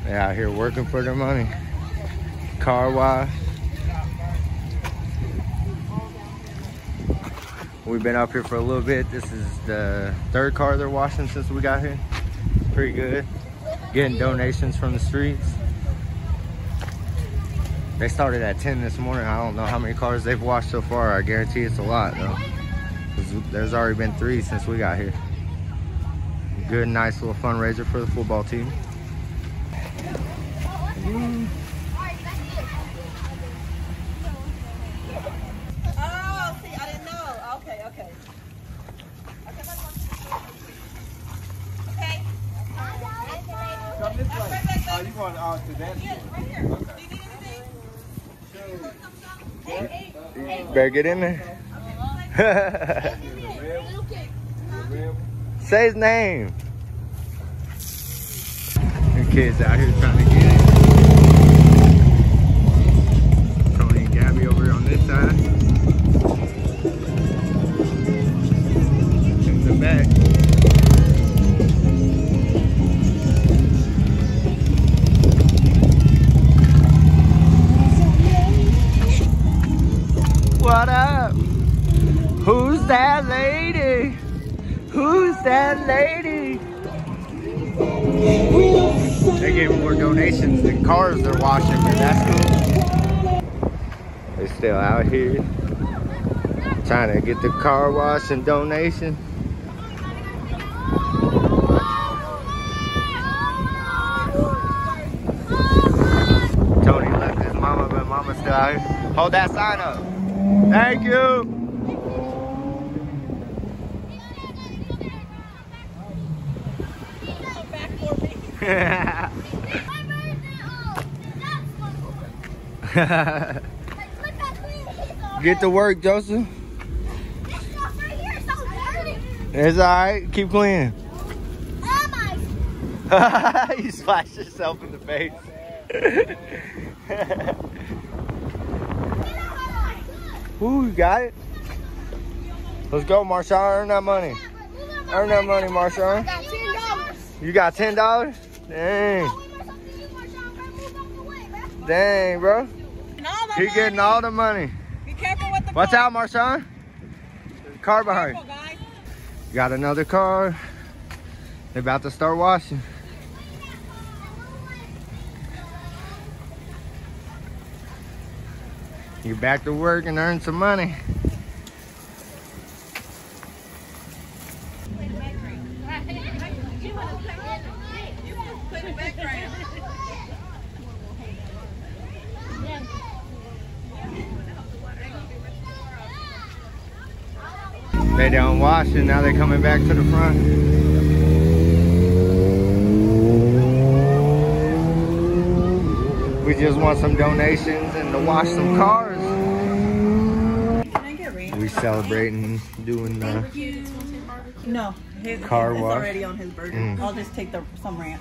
They're out here working for their money. Car wash. We've been up here for a little bit. This is the third car they're washing since we got here. Pretty good. Getting donations from the streets. They started at 10 this morning. I don't know how many cars they've washed so far. I guarantee it's a lot though. There's already been 3 since we got here. Good, nice little fundraiser for the football team. Oh, see, I didn't know. Okay. Okay. Come this way. Oh, you want to that? Yeah, right here. Okay. Do you need anything? Better get in there. Say his name. The kids out here trying to get it. Tony and Gabby over here on this side. In the back. What up? Who's that lady? Who's that lady? They gave more donations than cars they're washing, but that's cool. They're still out here trying to get the car wash and donation. Tony left his mama, but mama's still out here. Hold that sign up. Thank you. Get to work, Joseph. It's alright. Keep cleaning. You splashed yourself in the face. Ooh, you got it. Let's go, Marshawn. Earn that money. Earn that money, Marshawn. You got $10? Dang. Dang, bro. He getting all the money. Be careful with the Watch out, Marshawn. Car behind. Got another car. They're about to start washing. You back to work and earn some money. They done washing, now they're coming back to the front. We just want some donations and to wash some cars. We celebrating doing the no, car wash. It's already on his burger. I'll just take some ranch.